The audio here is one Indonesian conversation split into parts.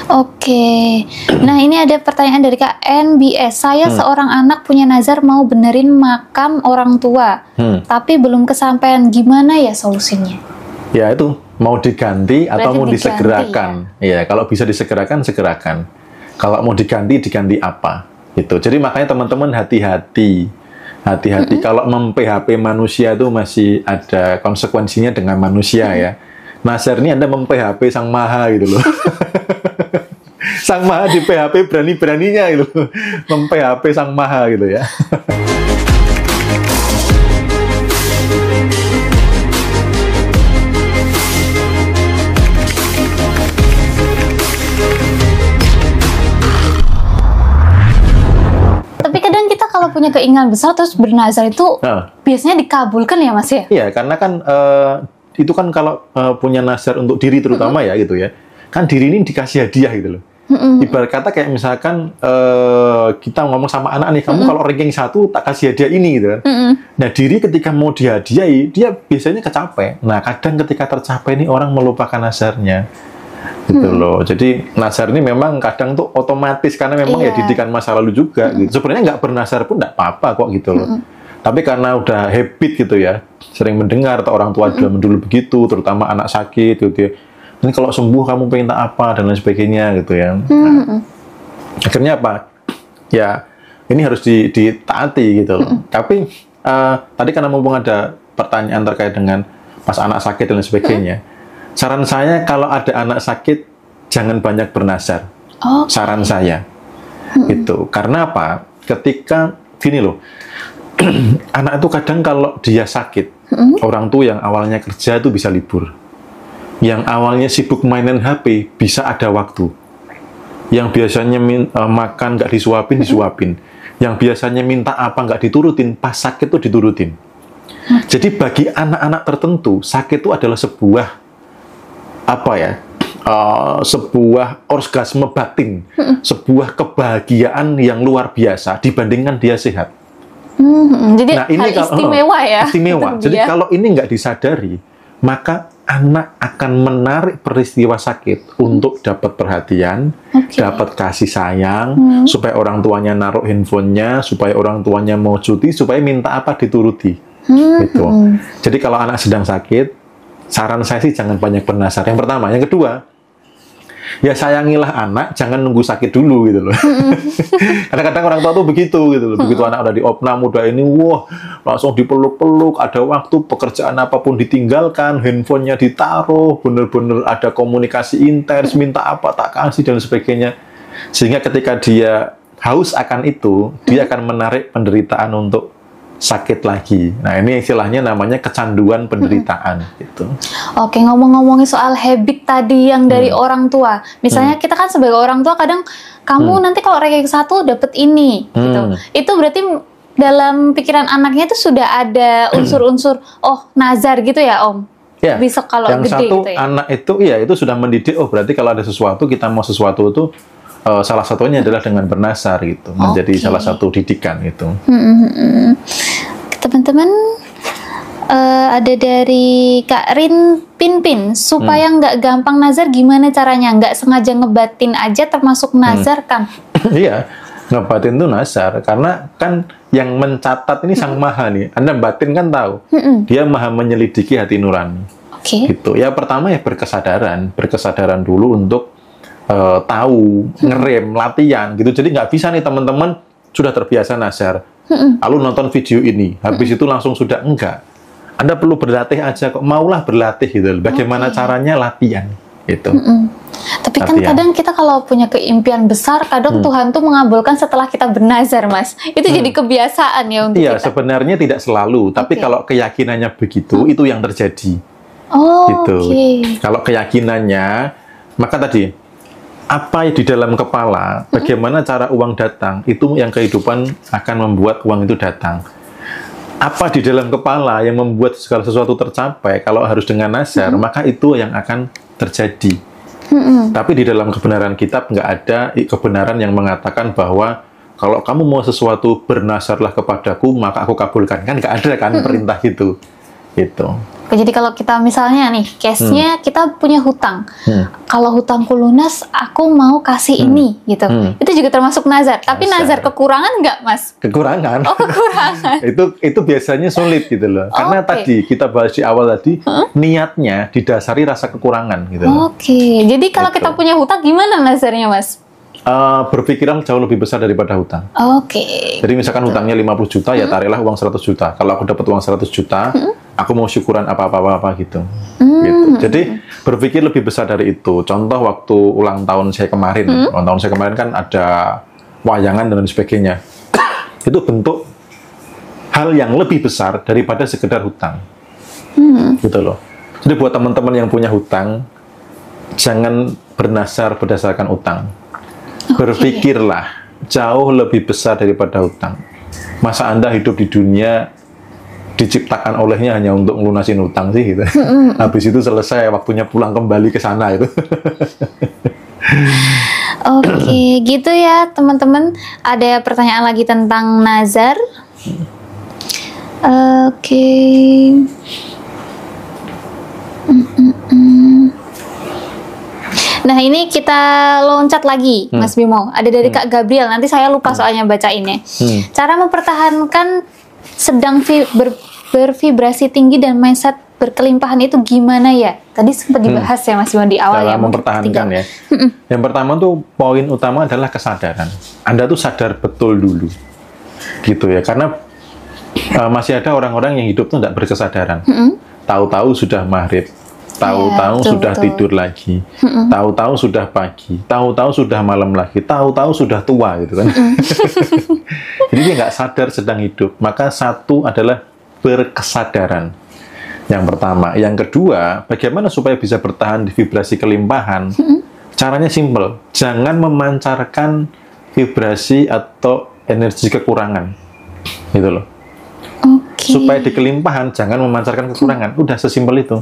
Oke. Nah, ini ada pertanyaan dari Kak NBS. Saya seorang anak punya nazar mau benerin makam orang tua, tapi belum kesampaian. Gimana ya solusinya? Ya itu, mau diganti atau Berarti mau diganti, disegerakan. Ya, kalau bisa disegerakan, segerakan. Kalau mau diganti, diganti apa? Gitu. Jadi makanya teman-teman hati-hati. Hati-hati kalau mem-PHP manusia itu masih ada konsekuensinya dengan manusia ya. Nazar ini Anda mem-PHP Sang Maha gitu loh. Sang Maha di PHP berani-beraninya gitu loh. Mem-PHP Sang Maha gitu ya. Tapi kadang kita kalau punya keinginan besar terus bernazar itu biasanya dikabulkan ya Mas ya? Iya, karena kan itu kan kalau punya nazar untuk diri terutama ya gitu ya. Kan diri ini dikasih hadiah gitu loh. Ibarat kata kayak misalkan kita ngomong sama anak nih, kamu kalau ranking 1 tak kasih hadiah ini gitu kan. Nah diri ketika mau dihadiahi, dia biasanya kecapek. Nah kadang ketika tercapai nih orang melupakan nazarnya gitu loh. Jadi nazar ini memang kadang tuh otomatis karena memang ya didikan masa lalu juga gitu. Sebenarnya nggak bernazar pun nggak apa-apa kok gitu loh. Tapi karena udah habit gitu ya, sering mendengar atau orang tua dulu begitu, terutama anak sakit gitu ya. Ini kalau sembuh kamu pengen tak apa dan lain sebagainya gitu ya. Nah, akhirnya apa? Ya ini harus ditaati gitu loh. Tapi tadi karena mumpung ada pertanyaan terkait dengan pas anak sakit dan lain sebagainya, saran saya kalau ada anak sakit jangan banyak bernazar. Saran saya itu karena apa? Ketika gini loh. Anak itu kadang kalau dia sakit, orang tua yang awalnya kerja itu bisa libur. Yang awalnya sibuk mainin HP, bisa ada waktu. Yang biasanya makan nggak disuapin, disuapin. Yang biasanya minta apa nggak diturutin, pas sakit itu diturutin. Jadi bagi anak-anak tertentu, sakit itu adalah sebuah apa ya? Sebuah orgasme batin, sebuah kebahagiaan yang luar biasa dibandingkan dia sehat. Jadi nah, ini hal istimewa ya. Istimewa. Jadi kalau ini nggak disadari, maka anak akan menarik peristiwa sakit untuk dapat perhatian, dapat kasih sayang, supaya orang tuanya naruh handphonenya, supaya orang tuanya mau cuti, supaya minta apa dituruti. Gitu. Jadi kalau anak sedang sakit, saran saya sih jangan banyak bernazar. Yang pertama, yang kedua, ya sayangilah anak, jangan nunggu sakit dulu gitu loh. Kadang-kadang orang tua tuh begitu gitu loh. Begitu anak udah diopnam, udah ini, wah langsung dipeluk-peluk, ada waktu, pekerjaan apapun ditinggalkan, handphonenya ditaruh, bener-bener ada komunikasi intens, minta apa tak kasih dan sebagainya. Sehingga ketika dia haus akan itu, dia akan menarik penderitaan untuk sakit lagi. Nah ini istilahnya namanya kecanduan penderitaan gitu. Oke, ngomong-ngomongin soal habit tadi yang dari orang tua, misalnya kita kan sebagai orang tua kadang kamu nanti kalau ranking 1 dapet ini gitu. Itu berarti dalam pikiran anaknya itu sudah ada unsur-unsur nazar gitu ya Om. Ya, bisa kalau yang gede satu gitu ya. Anak itu ya itu sudah mendidik, berarti kalau ada sesuatu, kita mau sesuatu itu salah satunya adalah dengan bernazar gitu, menjadi salah satu didikan gitu. Teman-teman, ada dari Kak Rin Pinpin, supaya nggak gampang nazar gimana caranya? Nggak sengaja ngebatin aja termasuk nazar kan? Iya, ngebatin itu nazar, karena kan yang mencatat ini Sang Maha nih. Anda batin kan tahu, dia maha menyelidiki hati nurani. Gitu. Ya pertama ya berkesadaran dulu untuk tahu, ngerem, latihan gitu. Jadi nggak bisa nih teman-teman sudah terbiasa nazar, lalu nonton video ini, habis itu langsung sudah enggak. Anda perlu berlatih aja kok, maulah berlatih gitu. Bagaimana caranya latihan itu. Tapi kan kadang kita kalau punya keimpian besar, kadang Tuhan tuh mengabulkan setelah kita bernazar, Mas. Itu jadi kebiasaan ya untuk kita. Sebenarnya tidak selalu, tapi kalau keyakinannya begitu, itu yang terjadi. Gitu. Kalau keyakinannya, maka tadi apa di dalam kepala, bagaimana cara uang datang, itu yang kehidupan akan membuat uang itu datang. Apa di dalam kepala yang membuat segala sesuatu tercapai, kalau harus dengan nazar, maka itu yang akan terjadi. Tapi di dalam kebenaran kitab nggak ada kebenaran yang mengatakan bahwa kalau kamu mau sesuatu bernazarlah kepadaku, maka aku kabulkan. Kan nggak ada kan perintah gitu. Gitu. Jadi kalau kita misalnya nih, case-nya kita punya hutang. Kalau hutangku lunas, aku mau kasih ini gitu. Itu juga termasuk nazar. Tapi nazar kekurangan nggak, Mas? Kekurangan. Oh, kekurangan. itu biasanya sulit gitu loh. Karena tadi kita bahas di awal tadi, niatnya didasari rasa kekurangan gitu loh. Oke. Jadi kalau kita punya hutang, gimana nazarnya, Mas? Berpikiran jauh lebih besar daripada hutang. Oke. Jadi misalkan hutangnya 50 juta, ya taruhlah uang 100 juta. Kalau aku dapat uang 100 juta, aku mau syukuran apa-apa gitu. Gitu. Jadi berpikir lebih besar dari itu. Contoh waktu ulang tahun saya kemarin. Ulang tahun saya kemarin kan ada wayangan dan sebagainya. Itu bentuk hal yang lebih besar daripada sekedar hutang. Gitu loh. Jadi buat teman-teman yang punya hutang, jangan bernasar berdasarkan utang. Berpikirlah jauh lebih besar daripada hutang. Masa Anda hidup di dunia diciptakan olehnya hanya untuk melunasin hutang sih gitu. Habis itu selesai, waktunya pulang kembali ke sana itu. Oke, gitu ya teman-teman. Ada pertanyaan lagi tentang nazar. Oke. Nah, ini kita loncat lagi, Mas Bimo. Ada dari Kak Gabriel. Nanti saya lupa soalnya bacainnya. Cara mempertahankan sedang bervibrasi tinggi dan mindset berkelimpahan itu gimana ya? Tadi sempat dibahas ya Mas Bimo di awal ya. Mempertahankan ya. Yang pertama tuh poin utama adalah kesadaran. Anda tuh sadar betul dulu. Gitu ya. Karena masih ada orang-orang yang hidup tuh tidak berkesadaran. Tahu-tahu sudah maghrib. Tahu-tahu sudah tidur lagi, tahu-tahu sudah pagi, tahu-tahu sudah malam lagi, tahu-tahu sudah tua gitu kan. Jadi dia nggak sadar sedang hidup. Maka satu adalah berkesadaran. Yang pertama, yang kedua, bagaimana supaya bisa bertahan di vibrasi kelimpahan? Caranya simple, jangan memancarkan vibrasi atau energi kekurangan, gitu loh. Supaya di kelimpahan jangan memancarkan kekurangan. Udah sesimpel itu.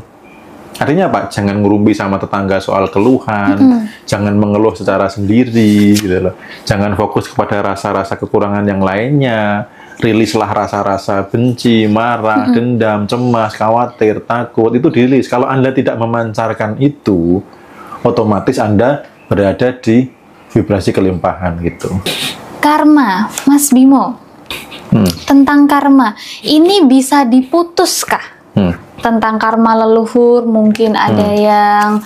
Artinya apa? Jangan ngurumpi sama tetangga soal keluhan, jangan mengeluh secara sendiri, gitu loh. Jangan fokus kepada rasa-rasa kekurangan yang lainnya. Rilislah rasa-rasa benci, marah, dendam, cemas, khawatir, takut. Itu dirilis. Kalau Anda tidak memancarkan itu, otomatis Anda berada di vibrasi kelimpahan gitu. Karma, Mas Bimo. Tentang karma, ini bisa diputuskah? Tentang karma leluhur, mungkin ada yang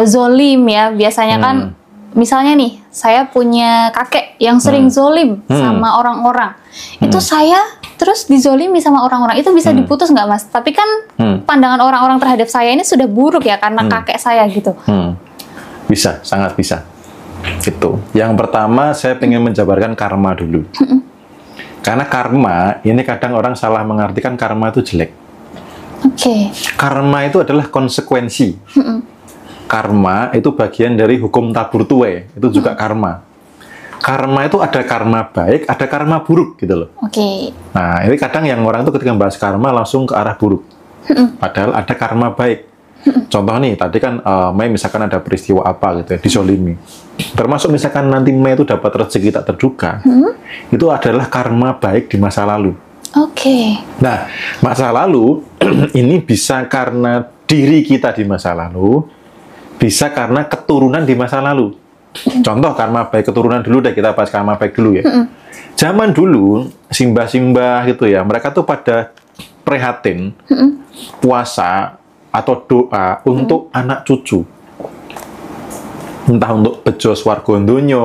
zolim ya. Biasanya kan, misalnya nih, saya punya kakek yang sering zolim sama orang-orang. Itu saya terus dizolimi sama orang-orang. Itu bisa diputus nggak, Mas? Tapi kan pandangan orang-orang terhadap saya ini sudah buruk ya, karena kakek saya gitu. Bisa, sangat bisa. Gitu. Yang pertama, saya ingin menjabarkan karma dulu. Karena karma, ini kadang orang salah mengartikan karma itu jelek. Karma itu adalah konsekuensi. Karma itu bagian dari hukum tabur tuai. Itu juga karma. Karma itu ada karma baik, ada karma buruk gitu loh. Nah, ini kadang yang orang itu ketika bahas karma langsung ke arah buruk. Padahal ada karma baik. Contoh nih, tadi kan Mei misalkan ada peristiwa apa gitu ya, disolimi. Termasuk misalkan nanti Mei itu dapat rezeki tak terduga. Itu adalah karma baik di masa lalu. Nah, masa lalu ini bisa karena diri kita di masa lalu, bisa karena keturunan di masa lalu. Contoh karma baik keturunan dulu deh, kita bahas karma baik dulu ya. Zaman dulu, simbah-simbah gitu ya, mereka tuh pada prihatin, puasa atau doa untuk anak cucu. Entah untuk bejo swarga donya,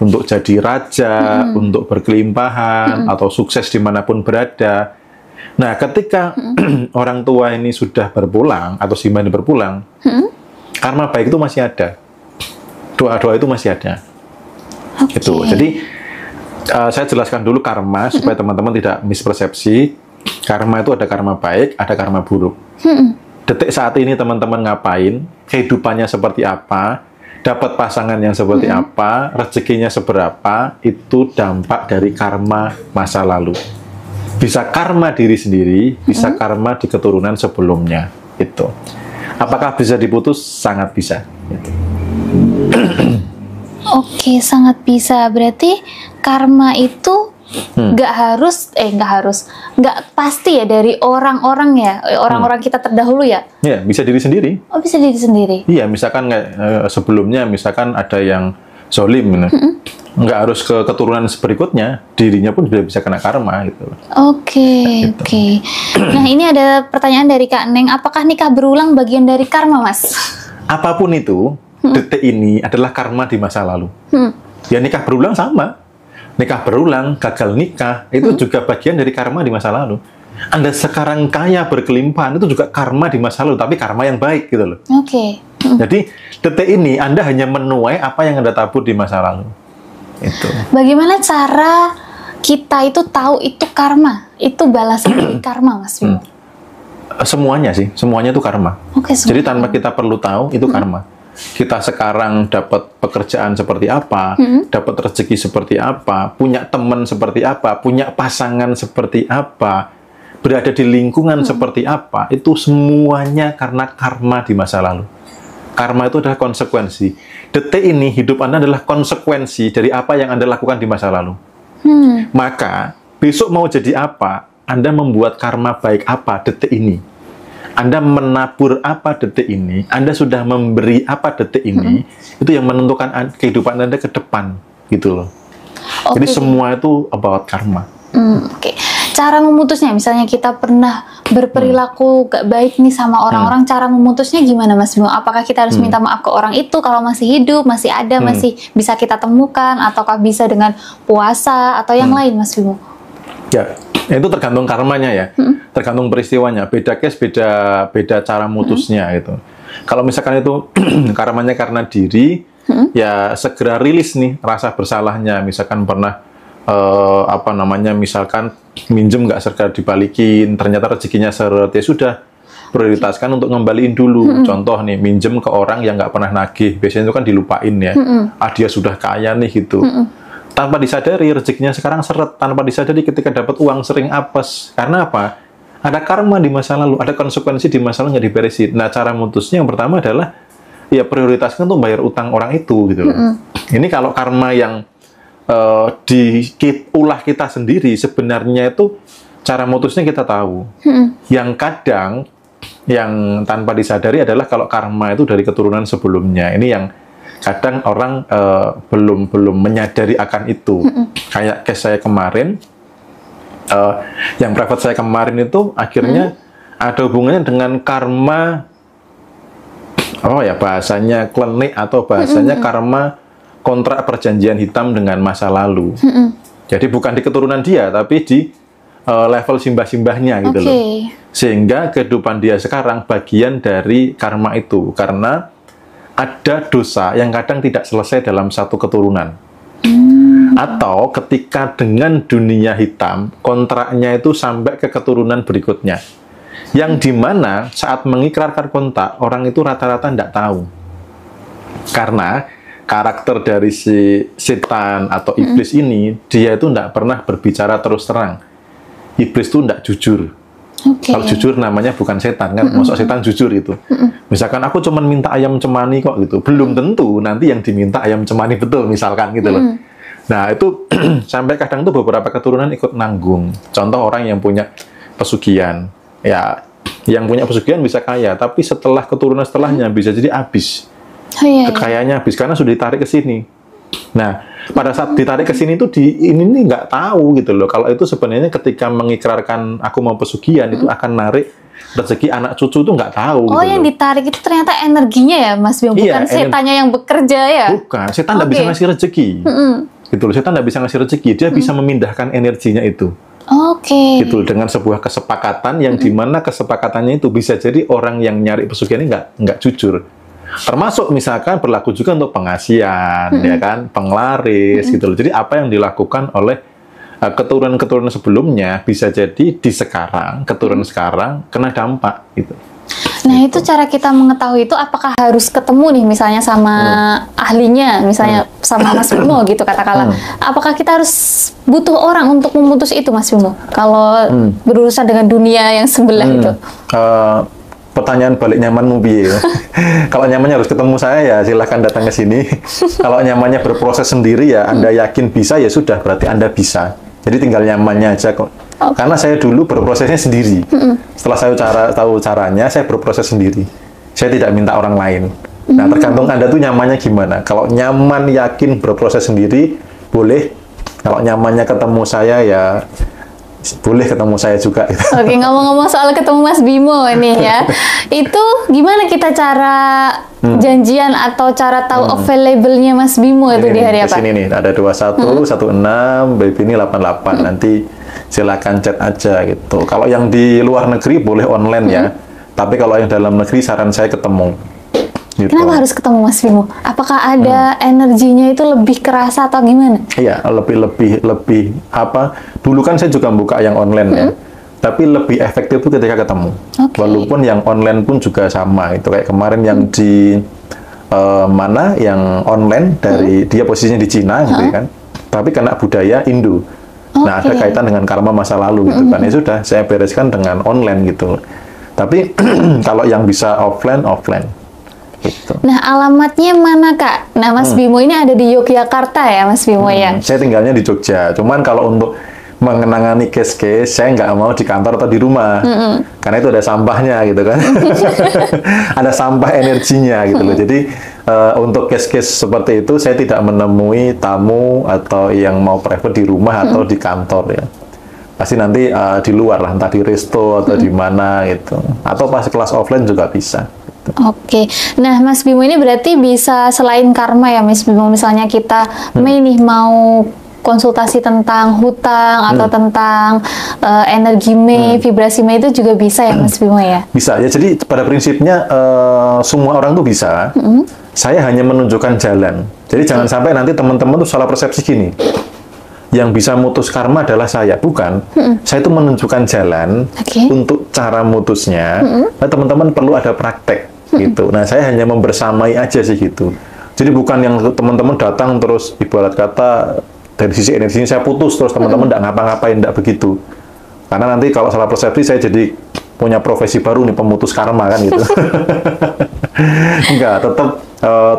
untuk jadi raja, untuk berkelimpahan, atau sukses dimanapun berada. Nah, ketika orang tua ini sudah berpulang, atau simbah ini berpulang, karma baik itu masih ada. Doa-doa itu masih ada. Gitu. Jadi, saya jelaskan dulu karma, supaya teman-teman tidak mispersepsi. Karma itu ada karma baik, ada karma buruk. Detik saat ini teman-teman ngapain, kehidupannya seperti apa, dapat pasangan yang seperti apa, rezekinya seberapa, itu dampak dari karma masa lalu. Bisa karma diri sendiri, bisa karma di keturunan sebelumnya. Itu. Apakah bisa diputus? Sangat bisa. Gitu. Sangat bisa. Berarti karma itu nggak pasti ya dari orang-orang ya, orang-orang kita terdahulu ya. Iya, bisa diri sendiri. Oh, bisa diri sendiri. Iya, misalkan sebelumnya, misalkan ada yang zolim, nggak harus ke keturunan berikutnya, dirinya pun bisa kena karma gitu. Oke. Nah, ini ada pertanyaan dari Kak Neng, apakah nikah berulang bagian dari karma, Mas? Apapun itu, detik ini adalah karma di masa lalu. Ya nikah berulang sama. Nikah berulang, gagal nikah, itu juga bagian dari karma di masa lalu. Anda sekarang kaya berkelimpahan, itu juga karma di masa lalu, tapi karma yang baik gitu loh. Oke. Jadi detik ini Anda hanya menuai apa yang Anda tabur di masa lalu. Itu. Bagaimana cara kita itu tahu itu karma? Itu balasan dari karma, Mas Bimo? Semuanya sih, semuanya itu karma. Oke, jadi tanpa kita perlu tahu, itu karma. Kita sekarang dapat pekerjaan seperti apa, dapat rezeki seperti apa, punya teman seperti apa, punya pasangan seperti apa, berada di lingkungan seperti apa, itu semuanya karena karma di masa lalu. Karma itu adalah konsekuensi. Detik ini hidup Anda adalah konsekuensi dari apa yang Anda lakukan di masa lalu. Maka besok mau jadi apa, Anda membuat karma baik apa detik ini. Anda menabur apa detik ini, Anda sudah memberi apa detik ini, itu yang menentukan kehidupan Anda ke depan, gitu loh. Jadi semua itu about karma. Oke. Cara memutusnya, misalnya kita pernah berperilaku gak baik nih sama orang-orang, cara memutusnya gimana, Mas Bimo? Apakah kita harus minta maaf ke orang itu kalau masih hidup, masih ada, masih bisa kita temukan, ataukah bisa dengan puasa atau yang lain, Mas Bimo? Ya, itu tergantung karmanya ya, tergantung peristiwanya. Beda case, beda cara mutusnya gitu. Kalau misalkan itu karmanya karena diri, ya segera rilis nih rasa bersalahnya. Misalkan pernah misalkan minjem nggak segera dibalikin, ternyata rezekinya seret, ya sudah prioritaskan untuk ngembaliin dulu. Contoh nih, minjem ke orang yang nggak pernah nagih, biasanya itu kan dilupain ya. Dia sudah kaya nih gitu. Tanpa disadari rezekinya sekarang seret, tanpa disadari ketika dapat uang sering apes. Karena apa? Ada karma di masa lalu, ada konsekuensi di masa lalu nggak diberesin. Nah, cara mutusnya yang pertama adalah ya prioritaskan untuk bayar utang orang itu gitu loh. Ini kalau karma yang diulah kita sendiri, sebenarnya itu cara mutusnya kita tahu. Yang kadang yang tanpa disadari adalah kalau karma itu dari keturunan sebelumnya. Ini yang kadang orang belum menyadari akan itu. Kayak case saya kemarin, yang private saya kemarin itu akhirnya ada hubungannya dengan karma, bahasanya klinik atau bahasanya karma kontrak perjanjian hitam dengan masa lalu. Jadi bukan di keturunan dia, tapi di level simbah-simbahnya gitu loh. Sehingga kehidupan dia sekarang bagian dari karma itu. Karena ada dosa yang kadang tidak selesai dalam satu keturunan. Atau ketika dengan dunia hitam, kontraknya itu sampai ke keturunan berikutnya. Yang dimana saat mengikrarkan kontrak, orang itu rata-rata tidak tahu. Karena karakter dari si setan atau iblis ini, dia itu tidak pernah berbicara terus terang. Iblis itu tidak jujur. Kalau jujur namanya bukan setan kan, maksud setan jujur itu. Misalkan aku cuma minta ayam cemani kok gitu, belum tentu nanti yang diminta ayam cemani betul misalkan gitu loh. Nah itu sampai kadang tuh beberapa keturunan ikut nanggung. Contoh orang yang punya pesugihan, ya yang punya pesugihan bisa kaya, tapi setelah keturunan setelahnya bisa jadi habis. Kekayaannya habis karena sudah ditarik ke sini. Nah, pada saat ditarik ke sini tuh ini nggak tahu gitu loh. Kalau itu sebenarnya ketika mengikrarkan aku mau pesugihan itu akan narik rezeki anak cucu tuh nggak tahu. Oh, gitu yang loh. Ditarik itu ternyata energinya ya, Mas Bimo, bukan setannya yang bekerja ya? Bukan, setan nggak bisa ngasih rezeki. Gitu loh, setan nggak bisa ngasih rezeki, dia bisa memindahkan energinya itu. Gitu dengan sebuah kesepakatan yang dimana kesepakatannya itu bisa jadi orang yang nyari pesugihan ini nggak jujur. Termasuk misalkan berlaku juga untuk pengasihan, ya kan, penglaris gitu loh. Jadi apa yang dilakukan oleh keturunan-keturunan sebelumnya bisa jadi di sekarang, keturunan sekarang kena dampak gitu. Nah, itu cara kita mengetahui itu apakah harus ketemu nih misalnya sama ahlinya, misalnya sama Mas Bimo gitu katakanlah. Apakah kita harus butuh orang untuk memutus itu, Mas Bimo? Kalau berurusan dengan dunia yang sebelah itu. Pertanyaan balik nyamanmu biye. Kalau nyamannya harus ketemu saya ya silahkan datang ke sini. Kalau nyamannya berproses sendiri ya Anda yakin bisa ya sudah berarti Anda bisa Jadi tinggal nyamannya aja kok. Karena saya dulu berprosesnya sendiri. Setelah saya tahu caranya, saya berproses sendiri. Saya tidak minta orang lain. Nah, tergantung Anda tuh nyamannya gimana. Kalau nyaman, yakin berproses sendiri, boleh. Kalau nyamannya ketemu saya, ya boleh ketemu saya juga. Oke, ngomong-ngomong soal ketemu Mas Bimo ini ya, itu gimana kita cara janjian atau cara tahu available-nya Mas Bimo itu di hari apa? Di sini nih, ada 21, 16, baby ini 88. Nanti silakan chat aja gitu. Kalau yang di luar negeri boleh online ya, tapi kalau yang dalam negeri saran saya ketemu. Gitu. Kenapa harus ketemu Mas Bimo? Apakah ada energinya itu lebih kerasa atau gimana? Iya, lebih apa? Dulu kan saya juga buka yang online ya, tapi lebih efektif itu ketika ketemu. Walaupun yang online pun juga sama. Itu kayak kemarin yang di mana yang online dari dia posisinya di Cina gitu kan, tapi kena budaya Indo. Nah, ada kaitan dengan karma masa lalu gitu kan. Ya sudah, saya bereskan dengan online gitu. Tapi kalau yang bisa offline. Gitu. Nah, alamatnya mana, Kak? Nah, Mas Bimo ini ada di Yogyakarta ya, Mas Bimo ya? Saya tinggalnya di Jogja. Cuman kalau untuk mengenangani case-case, saya nggak mau di kantor atau di rumah. Karena itu ada sampahnya gitu kan. Ada sampah energinya gitu loh. Jadi, untuk case-case seperti itu, saya tidak menemui tamu atau yang mau private di rumah atau di kantor ya. Pasti nanti di luar lah, entah di resto atau di mana gitu. Atau pas kelas offline juga bisa. Oke, nah Mas Bimo ini berarti bisa selain karma ya Mas Bimo, misalnya kita nih mau konsultasi tentang hutang atau tentang energi vibrasi itu juga bisa ya Mas Bimo ya? Bisa ya, jadi pada prinsipnya semua orang tuh bisa, saya hanya menunjukkan jalan. Jadi jangan sampai nanti teman-teman tuh salah persepsi gini, yang bisa mutus karma adalah saya, bukan. Saya itu menunjukkan jalan untuk cara mutusnya, nah teman-teman perlu ada praktek. Gitu. Nah, saya hanya membersamai aja sih gitu. Jadi bukan yang teman-teman datang terus ibarat kata dari sisi energinya saya putus terus teman-teman nggak ngapa-ngapain, nggak begitu. Karena nanti kalau salah persepsi saya jadi punya profesi baru nih, pemutus karma kan gitu. Enggak, tetap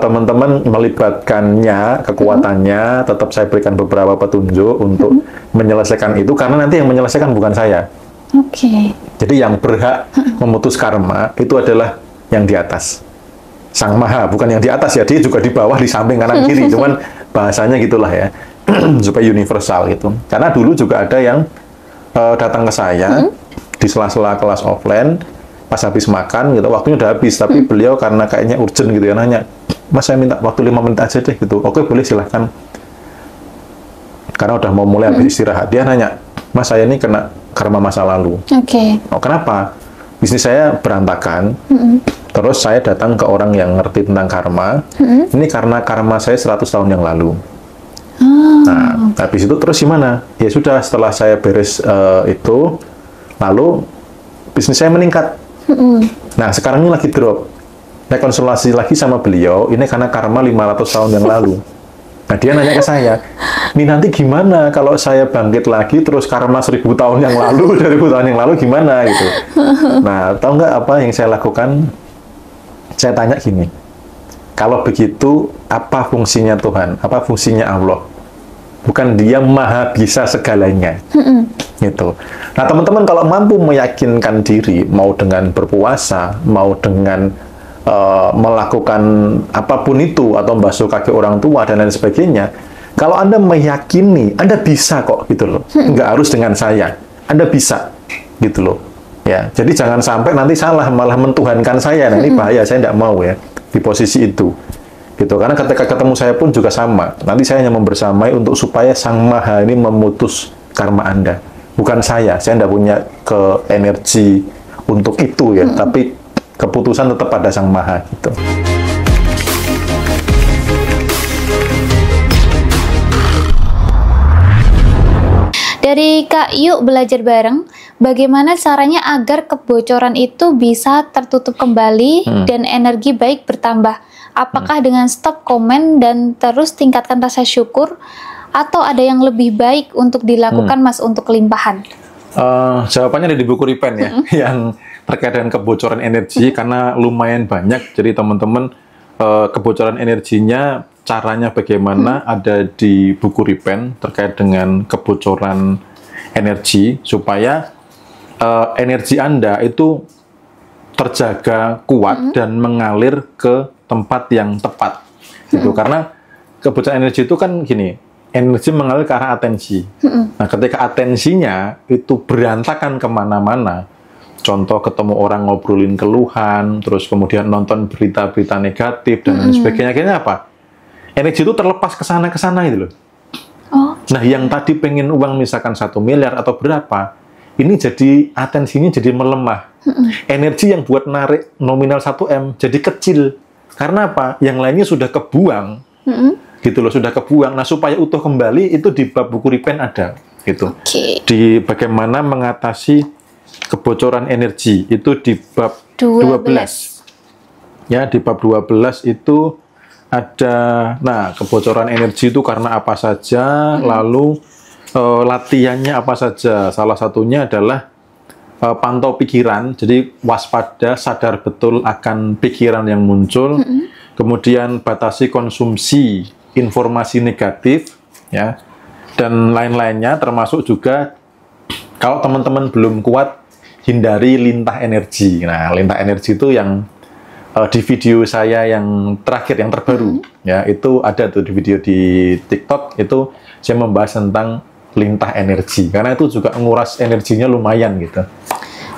teman-teman melibatkannya, kekuatannya, tetap saya berikan beberapa petunjuk untuk menyelesaikan itu karena nanti yang menyelesaikan bukan saya. Jadi yang berhak memutus karma itu adalah yang di atas, Sang Maha, bukan yang di atas ya, dia juga di bawah, di samping kanan kiri, cuman bahasanya gitulah ya, supaya universal gitu. Karena dulu juga ada yang datang ke saya di sela-sela kelas offline, pas habis makan gitu, waktunya udah habis, tapi beliau karena kayaknya urgent gitu ya, nanya, Mas saya minta waktu 5 menit aja deh gitu. Oke boleh silahkan, karena udah mau mulai habis istirahat. Dia nanya, Mas saya ini kena karma masa lalu. Oh kenapa? Bisnis saya berantakan, terus saya datang ke orang yang ngerti tentang karma, ini karena karma saya 100 tahun yang lalu. Nah, habis itu terus gimana? Ya sudah, setelah saya beres itu, lalu bisnis saya meningkat. Nah, sekarang ini lagi drop. Saya konsultasi lagi sama beliau, ini karena karma 500 tahun yang lalu. Nah, dia nanya ke saya, ini nanti gimana kalau saya bangkit lagi terus karma 1000 tahun yang lalu, 2000 tahun yang lalu gimana gitu. Nah, tahu nggak apa yang saya lakukan? Saya tanya gini, kalau begitu apa fungsinya Tuhan? Apa fungsinya Allah? Bukan dia maha bisa segalanya. Gitu. Nah, teman-teman kalau mampu meyakinkan diri, mau dengan berpuasa, mau dengan melakukan apapun itu, atau membasuh kaki orang tua dan lain sebagainya, kalau Anda meyakini, Anda bisa kok gitu loh. Nggak harus dengan saya, Anda bisa gitu loh. Ya, jadi jangan sampai nanti salah malah mentuhankan saya. Nah, ini bahaya, saya nggak mau ya di posisi itu. Gitu. Karena ketika ketemu saya pun juga sama. Nanti saya hanya membersamai untuk supaya Sang Maha ini memutus karma Anda. Bukan saya nggak punya ke energi untuk itu ya, tapi keputusan tetap pada Sang Maha gitu. Dari Kak Yuk Belajar Bareng, bagaimana caranya agar kebocoran itu bisa tertutup kembali dan energi baik bertambah? Apakah dengan stop komen dan terus tingkatkan rasa syukur, atau ada yang lebih baik untuk dilakukan Mas untuk kelimpahan? Jawabannya ada di buku Ripen ya, yang terkait dengan kebocoran energi, karena lumayan banyak. Jadi teman-teman kebocoran energinya, caranya bagaimana ada di buku Ripen terkait dengan kebocoran energi supaya energi Anda itu terjaga kuat dan mengalir ke tempat yang tepat gitu. Karena kebocoran energi itu kan gini, energi mengalir ke arah atensi. Nah, ketika atensinya itu berantakan kemana-mana, contoh ketemu orang ngobrolin keluhan, terus kemudian nonton berita-berita negatif dan lain sebagainya, akhirnya apa? Energi itu terlepas ke sana gitu loh. Nah, yang tadi pengen uang misalkan 1 miliar atau berapa, ini jadi atensinya jadi melemah. Energi yang buat narik nominal 1M jadi kecil. Karena apa? Yang lainnya sudah kebuang. Gitu loh, sudah kebuang. Nah, supaya utuh kembali itu di bab buku Ripen ada gitu. Di bagaimana mengatasi kebocoran energi itu di bab 12. Ya, di bab 12 itu ada, nah, kebocoran energi itu karena apa saja, lalu latihannya apa saja. Salah satunya adalah pantau pikiran, jadi waspada, sadar betul akan pikiran yang muncul, kemudian batasi konsumsi informasi negatif, ya, dan lain-lainnya, termasuk juga kalau teman-teman belum kuat, hindari lintah energi. Nah, lintah energi itu yang di video saya yang terakhir, yang terbaru, ya, itu ada tuh di video di TikTok, itu saya membahas tentang lintah energi, karena itu juga nguras energinya lumayan gitu.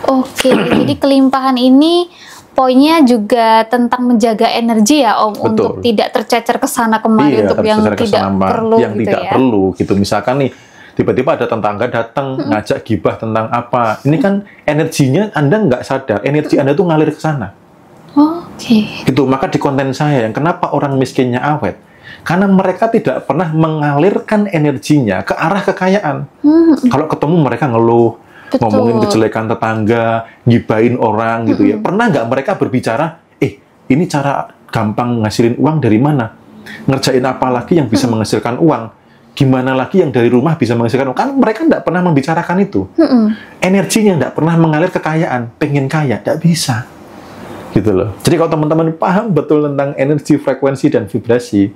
Oke, jadi kelimpahan ini poinnya juga tentang menjaga energi ya Om. Betul. Untuk tidak tercecer ke sana kemari, untuk yang tidak perlu yang gitu tidak ya? Perlu gitu. Misalkan nih tiba-tiba ada tetangga datang ngajak gibah tentang apa, ini kan energinya Anda nggak sadar, energi Anda tuh ngalir ke sana. Gitu. Maka di konten saya yang kenapa orang miskinnya awet, karena mereka tidak pernah mengalirkan energinya ke arah kekayaan. Kalau ketemu mereka ngeluh, ngomongin kejelekan tetangga, gibain orang gitu ya. Pernah nggak mereka berbicara, ini cara gampang ngasilin uang dari mana? Ngerjain apa lagi yang bisa menghasilkan uang? Gimana lagi yang dari rumah bisa menghasilkan uang? Kan mereka nggak pernah membicarakan itu. Energinya nggak pernah mengalir kekayaan, pengen kaya, nggak bisa. Gitu loh. Jadi kalau teman-teman paham betul tentang energi, frekuensi, dan vibrasi,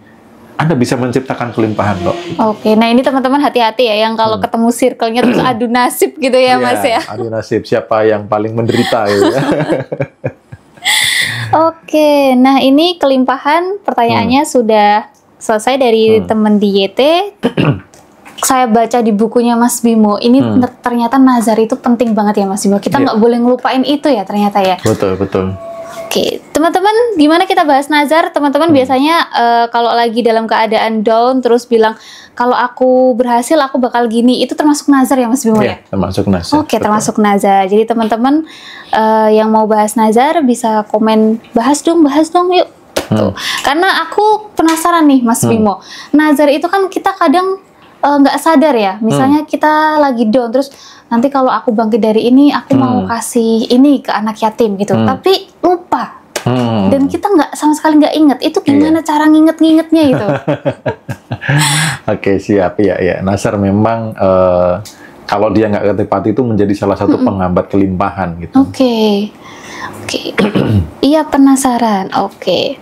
Anda bisa menciptakan kelimpahan loh. Oke, nah ini teman-teman hati-hati ya, yang kalau ketemu circle-nya terus adu nasib gitu ya, Mas ya. Adu nasib, siapa yang paling menderita gitu ya. Oke, nah ini kelimpahan pertanyaannya sudah selesai dari teman di YT. Saya baca di bukunya Mas Bimo, ini ternyata nazar itu penting banget ya Mas Bimo. Kita nggak boleh ngelupain itu ya ternyata ya. Betul, betul. Oke, teman-teman, gimana kita bahas nazar? Teman-teman biasanya kalau lagi dalam keadaan down terus bilang, kalau aku berhasil aku bakal gini, itu termasuk nazar ya Mas Bimo ya? Termasuk nazar. Oke, termasuk nazar. Jadi teman-teman yang mau bahas nazar bisa komen, bahas dong yuk. Tuh. Karena aku penasaran nih Mas Bimo, nazar itu kan kita kadang nggak sadar ya, misalnya kita lagi down terus nanti kalau aku bangkit dari ini aku mau kasih ini ke anak yatim gitu, tapi lupa dan kita nggak sama sekali nggak inget itu gimana cara ngingetnya gitu. Oke, siap ya. Nazar memang kalau dia nggak ketepati itu menjadi salah satu penghambat kelimpahan gitu. Oke. Iya, penasaran. Oke.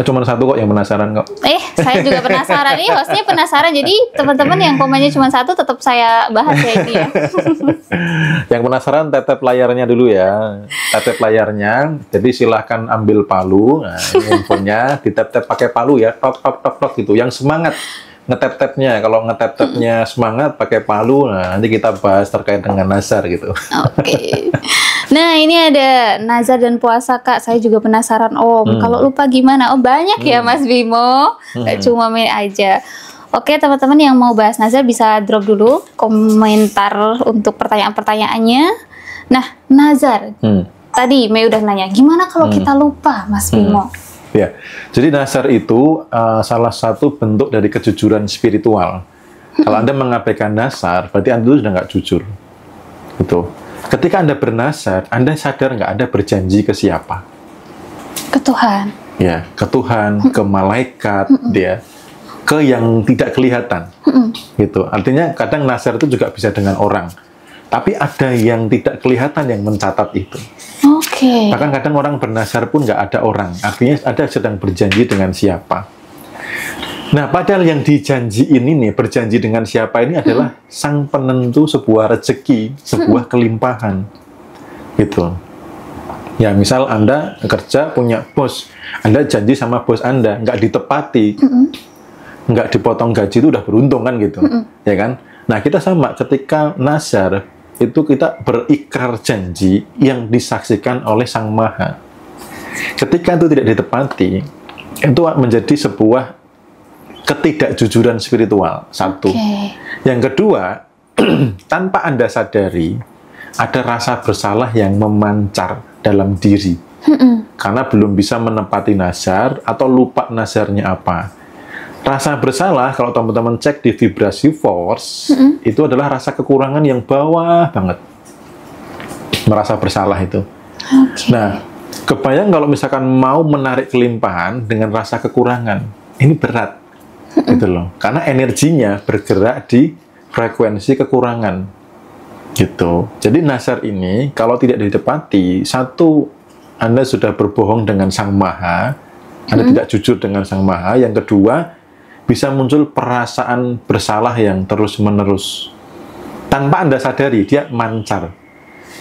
Cuma satu kok yang penasaran kok. Saya juga penasaran. Ini hostnya penasaran. Jadi teman-teman yang komennya cuma satu tetap saya bahas ya ini ya. Yang penasaran tetep layarnya dulu ya. Tetep layarnya. Jadi silahkan ambil palu. Nah, ini infonya ditep-tep pakai palu ya. Tok gitu. Yang semangat ngetep-tepnya, kalau ngetep-tepnya semangat pakai palu, nah nanti kita bahas terkait dengan nazar gitu. Oke. Nah, ini ada nazar dan puasa Kak, saya juga penasaran Om, kalau lupa gimana? Oh banyak ya Mas Bimo, gak cuma main aja. Oke teman-teman yang mau bahas nazar bisa drop dulu komentar untuk pertanyaan-pertanyaannya. Nah, nazar, tadi Mei udah nanya, gimana kalau kita lupa Mas Bimo? Ya, jadi nazar itu salah satu bentuk dari kejujuran spiritual. Kalau Anda mengabaikan nazar, berarti Anda sudah nggak jujur. Gitu. Ketika Anda bernazar, Anda sadar nggak Anda berjanji ke siapa? Ke Tuhan. Ya, ke Tuhan, ke malaikat, ya, ke yang tidak kelihatan. Gitu. Artinya kadang nazar itu juga bisa dengan orang. Tapi ada yang tidak kelihatan yang mencatat itu. Oke. Bahkan kadang orang bernazar pun nggak ada orang, artinya ada sedang berjanji dengan siapa. Nah, padahal yang dijanjiin ini, berjanji dengan siapa ini adalah sang penentu sebuah rezeki, sebuah kelimpahan. Gitu. Ya, misal Anda kerja punya bos, Anda janji sama bos Anda, nggak ditepati, nggak dipotong gaji, itu udah beruntung kan gitu, ya kan? Nah, kita sama ketika nazar, itu kita berikrar janji yang disaksikan oleh Sang Maha. Ketika itu tidak ditepati, itu menjadi sebuah ketidakjujuran spiritual, satu. Yang kedua, tanpa Anda sadari, ada rasa bersalah yang memancar dalam diri. Karena belum bisa menepati nazar atau lupa nazarnya apa. Rasa bersalah, kalau teman-teman cek di vibrasi force, itu adalah rasa kekurangan yang bawah banget. Merasa bersalah itu. Nah, kebayang kalau misalkan mau menarik kelimpahan dengan rasa kekurangan, ini berat. Gitu loh. Karena energinya bergerak di frekuensi kekurangan. Gitu. Jadi nazar ini kalau tidak ditepati, satu, Anda sudah berbohong dengan Sang Maha, Anda tidak jujur dengan Sang Maha. Yang kedua, bisa muncul perasaan bersalah yang terus-menerus. Tanpa Anda sadari, dia mancar.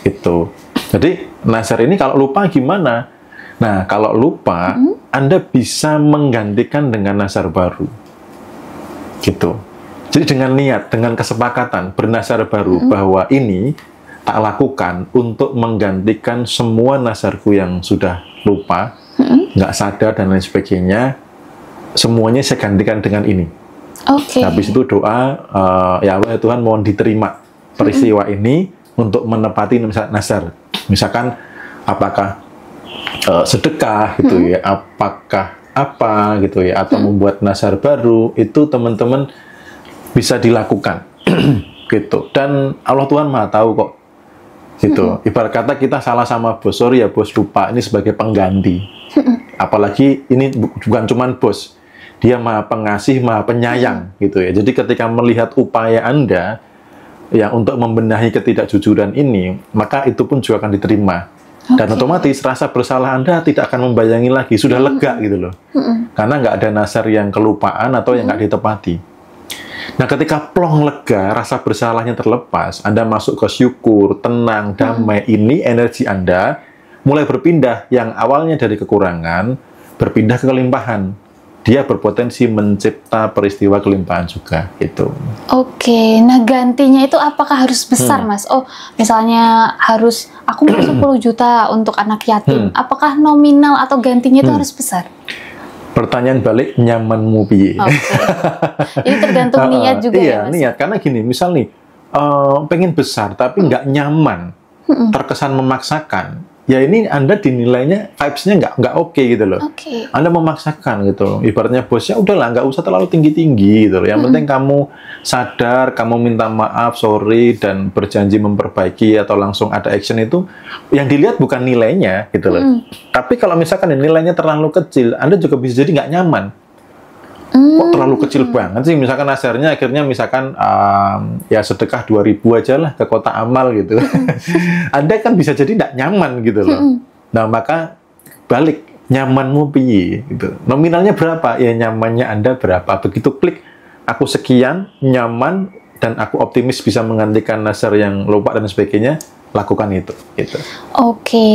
Gitu. Jadi nazar ini kalau lupa gimana? Nah, kalau lupa, Anda bisa menggantikan dengan nazar baru. Gitu. Jadi dengan niat, dengan kesepakatan bernazar baru bahwa ini tak lakukan untuk menggantikan semua nazarku yang sudah lupa, nggak sadar dan lain sebagainya, semuanya saya gantikan dengan ini. Habis itu doa, ya Allah ya Tuhan, mohon diterima peristiwa ini untuk menepati nazar. Misalkan apakah sedekah gitu ya, apakah apa gitu ya, atau membuat nazar baru, itu teman-teman bisa dilakukan gitu. Dan Allah Tuhan Maha tahu kok gitu. Ibarat kata kita salah sama bos, sorry ya bos, lupa, ini sebagai pengganti. Apalagi ini bukan cuman bos, dia Maha Pengasih, Maha Penyayang gitu ya. Jadi ketika melihat upaya Anda yang untuk membenahi ketidakjujuran ini, maka itu pun juga akan diterima. Dan otomatis rasa bersalah Anda tidak akan membayangi lagi, sudah lega gitu loh. Karena nggak ada nazar yang kelupaan atau yang nggak ditepati. Nah, ketika plong lega, rasa bersalahnya terlepas, Anda masuk ke syukur, tenang, damai, ini energi Anda mulai berpindah yang awalnya dari kekurangan, berpindah ke kelimpahan. Dia berpotensi mencipta peristiwa kelimpahan juga, gitu. Nah gantinya itu apakah harus besar, Mas? Oh, misalnya harus, aku mau 10 juta untuk anak yatim. Apakah nominal atau gantinya itu harus besar? Pertanyaan balik, nyamanmu piye? Ini tergantung niat juga ya, Mas? Niat. Karena gini, misal nih, pengen besar tapi nggak nyaman, terkesan memaksakan, ya ini Anda dinilainya vibes-nya nggak oke gitu loh. Anda memaksakan gitu. Ibaratnya bosnya udahlah nggak usah terlalu tinggi-tinggi gitu loh. Yang penting kamu sadar, kamu minta maaf, sorry, dan berjanji memperbaiki atau langsung ada action, itu yang dilihat bukan nilainya gitu loh. Tapi kalau misalkan nilainya terlalu kecil, Anda juga bisa jadi nggak nyaman. Kok terlalu kecil banget sih? Misalkan nazarnya akhirnya misalkan ya sedekah 2.000 aja lah ke kotak amal gitu. Anda kan bisa jadi tidak nyaman gitu loh. Nah, maka balik, nyamanmu piye gitu. Nominalnya berapa? Ya nyamannya Anda berapa. Begitu klik aku sekian, nyaman, dan aku optimis bisa menggantikan nazar yang lupa dan sebagainya, lakukan itu gitu.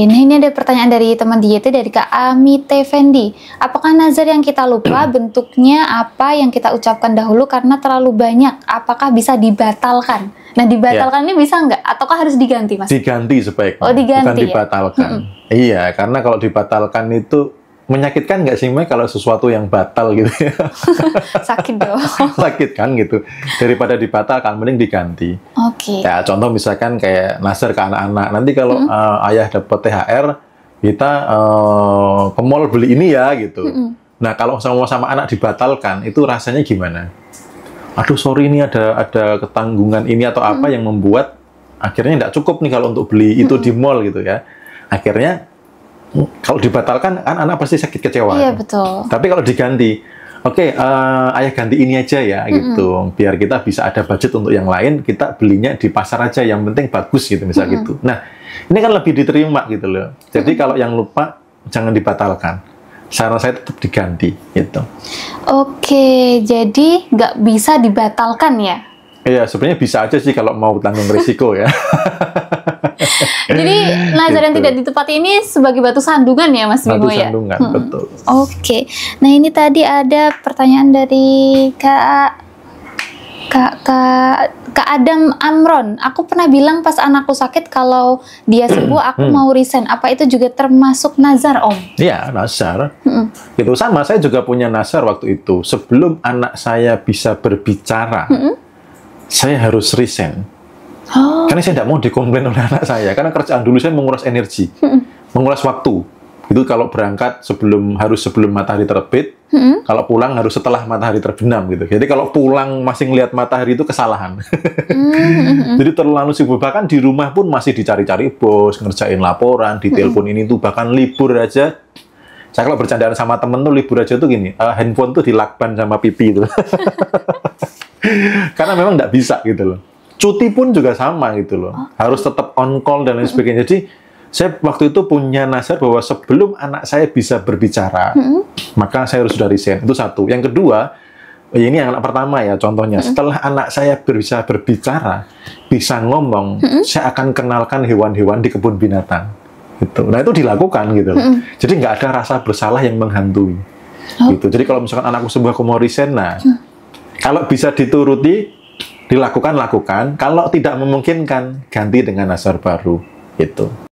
Nah ini ada pertanyaan dari teman DJT, dari Kak Amite Fendi. Apakah nazar yang kita lupa bentuknya apa yang kita ucapkan dahulu karena terlalu banyak, apakah bisa dibatalkan? Nah, dibatalkan ini bisa nggak? Ataukah harus diganti, Mas? Diganti sebaiknya, diganti, bukan dibatalkan. Iya, karena kalau dibatalkan itu menyakitkan nggak sih, Mai, kalau sesuatu yang batal gitu ya? Sakit dong. Sakit kan gitu. Daripada dibatalkan, mending diganti. Ya, contoh misalkan kayak nazar ke anak-anak. Nanti kalau ayah dapat THR, kita ke mall beli ini ya gitu. Nah, kalau sama-sama anak dibatalkan, itu rasanya gimana? Aduh, sorry, ini ada ketanggungan ini atau apa yang membuat akhirnya nggak cukup nih kalau untuk beli itu di mall gitu ya. Akhirnya kalau dibatalkan, kan anak pasti sakit kecewa. Iya, betul. Tapi kalau diganti, ayah ganti ini aja ya, gitu. Biar kita bisa ada budget untuk yang lain, kita belinya di pasar aja, yang penting bagus gitu, misal gitu. Nah, Ini kan lebih diterima gitu loh. Jadi kalau yang lupa jangan dibatalkan. Saran saya tetap diganti gitu. Oke, jadi nggak bisa dibatalkan ya? Iya, sebenarnya bisa aja sih kalau mau tanggung risiko ya. Jadi nazar yang Gitu. tidak ditepati ini sebagai batu sandungan ya Mas Bimo Batu ya? sandungan, betul. Oke, nah ini tadi ada pertanyaan dari Kak Adam Amron. Aku pernah bilang pas anakku sakit kalau dia sembuh aku mau resign. Apa itu juga termasuk nazar, Om? Iya, nazar. Itu sama, saya juga punya nazar waktu itu. Sebelum anak saya bisa berbicara, saya harus resign. Oh, Karena saya tidak mau dikomplain oleh anak saya. Karena kerjaan dulu saya menguras energi, menguras waktu. Itu kalau berangkat harus sebelum matahari terbit, kalau pulang harus setelah matahari terbenam gitu. Jadi kalau pulang masih ngelihat matahari itu kesalahan. Jadi terlalu sibuk. Bahkan di rumah pun masih dicari-cari bos, ngerjain laporan, ditelepon ini tuh, bahkan libur aja. Saya kalau bercandaan sama temen tuh libur aja tuh gini, handphone tuh dilakban sama pipi itu. Karena memang nggak bisa gitu loh. Cuti pun juga sama gitu loh. Harus tetap on call dan lain sebagainya. Jadi saya waktu itu punya nazar bahwa sebelum anak saya bisa berbicara, maka saya harus sudah resign. Itu satu. Yang kedua, ini anak pertama ya contohnya. Setelah anak saya bisa berbicara, bisa ngomong, saya akan kenalkan hewan-hewan di kebun binatang. Gitu. Nah itu dilakukan gitu loh. Jadi nggak ada rasa bersalah yang menghantui. Gitu. Jadi kalau misalkan anakku sembuh aku mau resign, nah kalau bisa dituruti, lakukan. Kalau tidak memungkinkan, ganti dengan nazar baru. Itu.